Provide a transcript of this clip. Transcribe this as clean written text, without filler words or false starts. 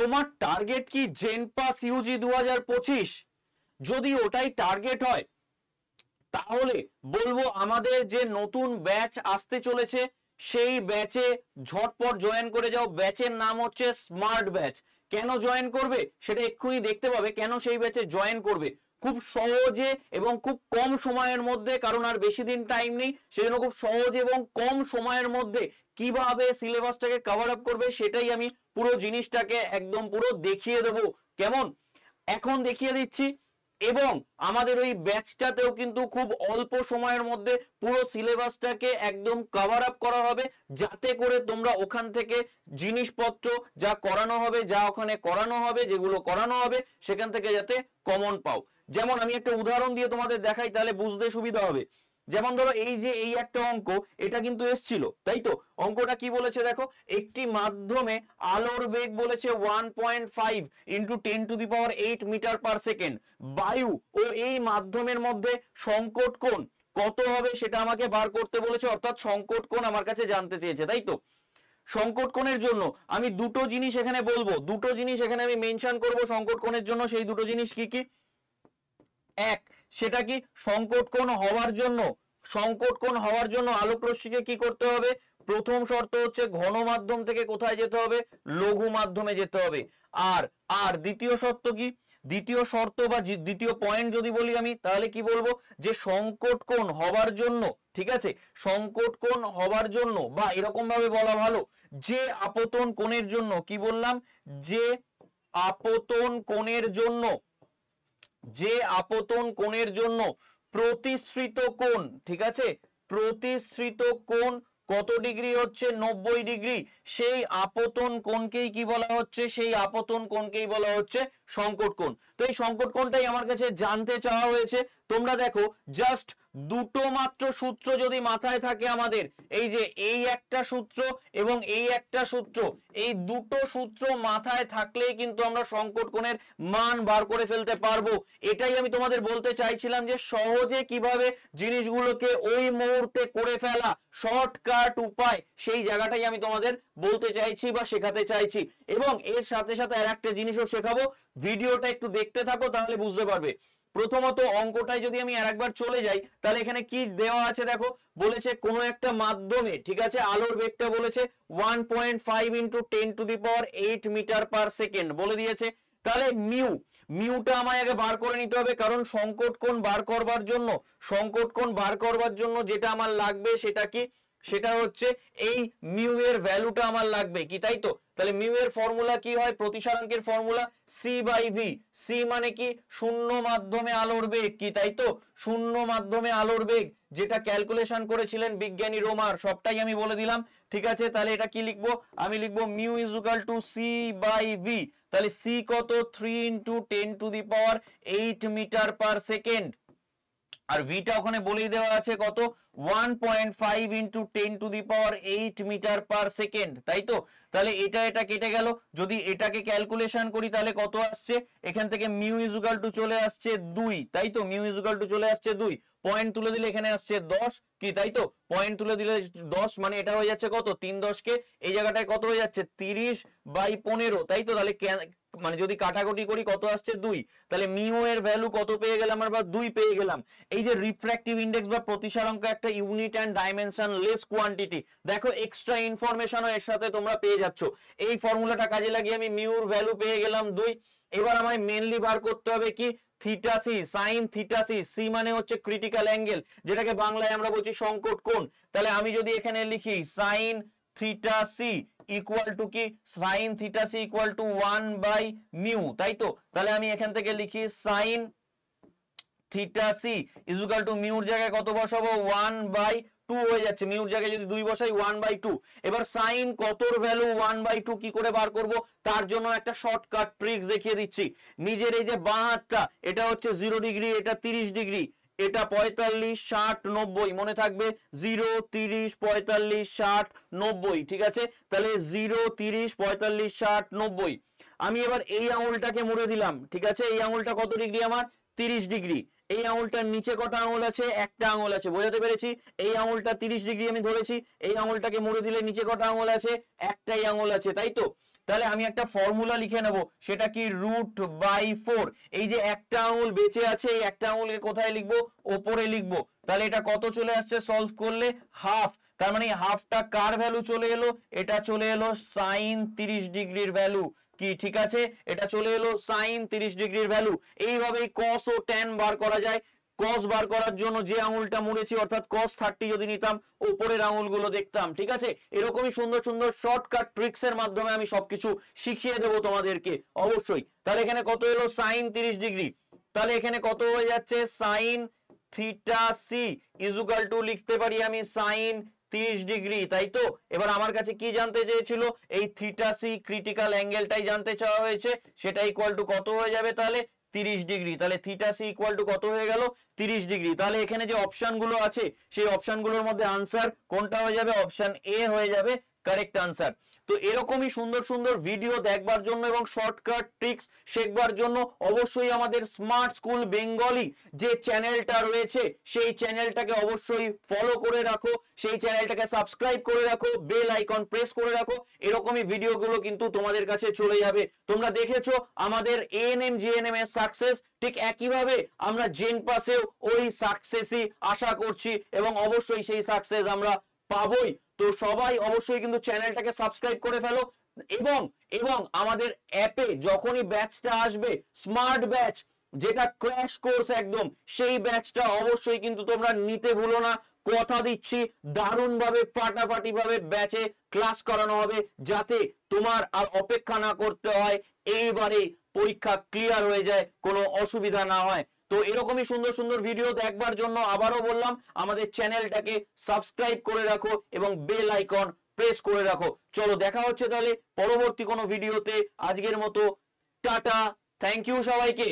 তোমার টার্গেট কি জেনপাস ইউজি 2025? যদি ওটাই টার্গেট হয় তাহলে বলবো আমাদের যে নতুন ব্যাচ আসতে চলেছে সেই ব্যাচে ঝটপট জয়েন করে যাও। ব্যাচের নাম হচ্ছে স্মার্ট ব্যাচ। কেন জয়েন করবে সেটা এক্ষুনি দেখতে পাবে কেন সেই ব্যাচে জয়েন করবে। খুব সহজে এবং খুব কম সময়ের মধ্যে, কারণ আর বেশি দিন টাইম নেই, সেজন্য খুব সহজে এবং কম সময়ের মধ্যে কিভাবে সিলেবাসটাকে কভার আপ করবে সেটাই আমি পুরো জিনিসটাকে একদম পুরো দেখিয়ে দেবো। কেমন, এখন দেখিয়ে দিচ্ছি। এবং আমাদের ওই ব্যাচটাতেও কিন্তু খুব অল্প সময়ের মধ্যে পুরো সিলেবাসটাকে একদম কভার আপ করা হবে, যাতে করে তোমরা ওখান থেকে জিনিসপত্র যা করানো হবে, যা ওখানে করানো হবে, যেগুলো করানো হবে সেখান থেকে যাতে কমন পাও। যেমন আমি একটা উদাহরণ দিয়ে তোমাদের দেখাই, তাহলে বুঝতে সুবিধা হবে। যেমন ধরো এই যে এই একটা অঙ্ক, এটা কিন্তু এসছিল, তাই তো? অঙ্কটা কি বলেছে দেখো, একটি মাধ্যমে আলোর বেগ বলেছে 1.5 ইন্টু 10⁸ মিটার পার সেকেন্ড। বায়ু ও এই মাধ্যমের মধ্যে সংকট কোণ কত হবে সেটা আমাকে বার করতে বলেছে, অর্থাৎ সংকট কোণ আমার কাছে জানতে চেয়েছে, তাই তো? সংকট কোণের জন্য আমি দুটো জিনিস এখানে বলবো, দুটো জিনিস এখানে আমি মেনশন করব সংকট কোণের জন্য। সেই দুটো জিনিস কি কি? এক, সেটা কি সংকট কোণ হওয়ার জন্য, সংকট কোণ হওয়ার জন্য আলোক রশ্মিকে কি করতে হবে? প্রথম শর্ত হচ্ছে ঘন মাধ্যম থেকে কোথায় যেতে হবে? লঘু মাধ্যমে যেতে হবে। আর আর দ্বিতীয় শর্ত কি? দ্বিতীয় শর্ত বা দ্বিতীয় পয়েন্ট যদি বলি আমি, তাহলে কি বলবো? যে সংকট কোণ হওয়ার জন্য, ঠিক আছে, সংকট কোণ হওয়ার জন্য, বা এরকম ভাবে বলা ভালো, যে আপতন কোণের জন্য, কি বললাম? যে আপতন কোণের জন্য, যে আপতন কোণের জন্য প্রতিসৃত কোণ, ঠিক আছে, প্রতিসৃত কোণ কত ডিগ্রি হচ্ছে? 90 ডিগ্রি। সেই আপতন কোণকেই কি বলা হচ্ছে? সেই আপতন কোণকেই বলা হচ্ছে সংকট কোণ। তো এই সংকট কোণটাই আমার কাছে জানতে চাওয়া হয়েছে। তোমরা দেখো, জাস্ট দুটো মাত্র সূত্র যদি মাথায় থাকে আমাদের, এই যে এই একটা সূত্র এবং এই একটা সূত্র, এই দুটো সূত্র মাথায় থাকলেই কিন্তু আমরা সংকট কোণের মান বার করে ফেলতে পারবো। এটাই আমি তোমাদের বলতে চাইছিলাম, যে সহজে কিভাবে জিনিসগুলোকে ওই মুহূর্তে করে ফেলা, শর্টকাট উপায়, সেই জায়গাটাই আমি তোমাদের বলতে চাইছি বা শেখাতে চাইছি। এবং এর সাথে সাথে আর একটা জিনিসও শেখাবো, ভিডিওটা একটু দেখতে থাকো তাহলে বুঝতে পারবে। প্রথমত অঙ্কটায় যদি আমি আরেকবার চলে যাই, তাহলে এখানে কি দেওয়া আছে দেখো, বলেছে কোনো একটা মাধ্যমে, ঠিক আছে, আলোর বেগটা বলেছে 1.5 ইন্টু 10⁸ মিটার পার সেকেন্ড বলে দিয়েছে। তাহলে মিউটা আমায় আগে বার করে নিতে হবে, কারণ সংকট কোণ বার করবার জন্য, সংকট কোণ বার করবার জন্য যেটা আমার লাগবে সেটা কি? সেটা হচ্ছে এই মিউ এর ভ্যালুটা আমার লাগবে, কি তাই তো? তাহলে মিউ এর ফর্মুলা কি হয়? প্রতিসারাঙ্কের ফর্মুলা c/v। c মানে কি? শূন্য মাধ্যমে আলোর বেগ, কি তাই তো? শূন্য মাধ্যমে আলোর বেগ, যেটা ক্যালকুলেশন করেছিলেন বিজ্ঞানী রোমার, সবটাই আমি বলে দিলাম, ঠিক আছে? তাহলে এটা কি লিখবো? আমি লিখবো mu is equal two c/v। তাহলে c কত? 3 ইন্টু 10⁸ মিটার পার সেকেন্ড। আর ভিটা ওখানে বলেই দেওয়া আছে কত? 1.5 ইন্টু 10⁸ মিটার পার সেকেন্ড, তাই তো? তাহলে এটা কেটে গেল, যদি এটাকে ক্যালকুলেশন করি তাহলে কত আসছে? এখান থেকে মিউ ইজ ইকুয়াল টু চলে আসছে 2, তাই তো? মিউ ইজ ইকুয়াল টু চলে আসছে 2, পয়েন্ট তুলে দিলে এখানে আসছে 10, কি তাই তো? পয়েন্ট তুলে দিলে 10, মানে এটা হয়ে যাচ্ছে কত? 3 10 এই জায়গাটায় কত হয়ে যাচ্ছে? 30/15, তাই তো? তাহলে মানে যদি কাটাকুটি করি কত আসছে? 2। তাহলে মিউ এর ভ্যালু কত পেয়ে গেলাম আমরা? 2 পেয়ে গেলাম। এই যে রিফ্র্যাক্টিভ ইনডেক্স বা প্রতিসারাঙ্ক একটা unit and dimensionless quantity, দেখো এক্সট্রা ইনফরমেশনও এর সাথে তোমরা পেয়ে যাচ্ছ। এই ফর্মুলাটা কাজে লাগিয়ে আমি মিউর ভ্যালু পেয়ে গেলাম 2। এবার আমায় মেইনলি বার করতে হবে কি? Theta C, sine theta C. C মানে হচ্ছে ক্রিটিক্যাল অ্যাঙ্গেল, যেটাকে বাংলায় আমরা বলছি সংকট কোণ। তাহলে আমি যদি এখানে লিখি sine theta C equal to কি? Sine theta C equal to 1/μ, তাই তো? তাহলে আমি এখান থেকে লিখি sine theta C is equal to মিউর জায়গায় কত বসাবো? 1/2 হয়ে যাচ্ছে, মিউর জায়গায় যদি 2 বসাই 1/2। এবার সাইন কতর ভ্যালু 1/2 কি করে বার করব? তার জন্য একটা শর্টকাট ট্রিক্স দেখিয়ে দিচ্ছি। নিজের এই যে বাঁ হাতটা, এটা হচ্ছে 0 ডিগ্রি, এটা 30 ডিগ্রি, এটা 45 60 90, মনে থাকবে 0 30 45 60 90, ঠিক আছে? তাহলে 0 30 45 60 90। আমি এবার এই আঙুলটাকে মুড়ে দিলাম, ঠিক আছে? এই আঙুলটা কত ডিগ্রি আমার? 30 ডিগ্রি। এই আঙুলটার নিচে কটা আঙুল আছে? একটা আঙুল আছে, বোঝাতে পেরেছি? এই আঙুলটা 30 ডিগ্রি আমি ধরেছি, এই আঙুলটাকে মুড়ে দিলে নিচে কটা আঙুল আছে? একটাই আঙুল আছে, তাই তো? তাহলে আমি একটা ফর্মুলা লিখে নেব, সেটা কি √/4। এই যে একটা আঙুল বেঁচে আছে, এই একটা আঙুলকে কোথায় লিখবো, ওপরে লিখবো। তাহলে এটা কত চলে আসছে সলভ করলে, হাফ। তার মানে হাফটা কার ভ্যালু চলে এলো, এটা চলে এলো sin 30 ডিগ্রির ভ্যালু। কি ঠিক আছে, এটা চলে এলো sin 30 ডিগ্রির ভ্যালু। এইভাবেই cos ও tan বার করা যায়। cos বার করার জন্য যে আঙুলটা মুড়েছি অর্থাৎ cos 30 যদি নিতাম, উপরের আঙুলগুলো দেখতাম। ঠিক আছে, এরকমই সুন্দর সুন্দর শর্টকাট ট্রিক্স এর মাধ্যমে আমি সবকিছু শিখিয়ে দেবো তোমাদেরকে অবশ্যই। তাহলে এখানে কত এলো sin 30 ডিগ্রি, তাহলে এখানে কত হয়ে যাচ্ছে sin θc ইকুয়াল টু লিখতে পারি আমি sin 30 ডিগ্রি, তাই তো। এবার আমার কাছে কি জানতে চেয়েছিল, এই θc ক্রিটিক্যাল অ্যাঙ্গেলটাই জানতে চাওয়া হয়েছে, সেটা ইকুয়াল টু কত হয়ে যাবে তাহলে 30 ডিগ্রি। তাহলে θc ইকুয়াল টু কত হয়ে গেল, 30 ডিগ্রি। তাহলে এখানে যে অপশনগুলো আছে সেই অপশনগুলোর মধ্যে আনসার কোনটা হয়ে যাবে, অপশন এ হয়ে যাবে কারেক্ট আনসার। তো এরকমই সুন্দর সুন্দর ভিডিও দেখবার জন্য এবং শর্টকাট ট্রিক্স শেখবার জন্য অবশ্যই আমাদের স্মার্ট স্কুল বেঙ্গলি যে চ্যানেলটা রয়েছে সেই চ্যানেলটাকে অবশ্যই ফলো করে রাখো, সেই চ্যানেলটাকে সাবস্ক্রাইব করে রাখো, বেল আইকন প্রেস করে রাখো। এরকমই ভিডিওগুলো কিন্তু তোমাদের কাছে চলে যাবে। তোমরা দেখেছো আমাদের এএনএম জিএনএম এর সাকসেস, ঠিক একইভাবে আমরা জেন পাসেও ওই সাকসেসই আশা করছি এবং অবশ্যই সেই সাকসেস আমরা পাবোই। তো সবাই অবশ্যই কিন্তু চ্যানেলটাকে সাবস্ক্রাইব করে ফেলো এবং এবং আমাদের অ্যাপে যখনই ব্যাচটা আসবে স্মার্ট ব্যাচ, যেটা ক্র্যাশ কোর্স একদম, সেই ব্যাচটা অবশ্যই কিন্তু তোমরা নিতে ভুলো না। কথা দিচ্ছি দারুণ ভাবে ফাটাফাটি ভাবে ব্যাচে ক্লাস করানো হবে, যাতে তোমার আর অপেক্ষা না করতে হয়, এইবারে পরীক্ষা ক্লিয়ার হয়ে যায়, কোনো অসুবিধা না হয়। তো এরকমই সুন্দর সুন্দর ভিডিও দেখবার জন্য আবারও বললাম আমাদের চ্যানেলটাকে সাবস্ক্রাইব করে রাখো এবং বেল আইকন প্রেস করে রাখো। চলো দেখা হচ্ছে তাহলে পরবর্তী কোনো ভিডিওতে। আজকের মতো টাটা, থ্যাংক ইউ সবাইকে।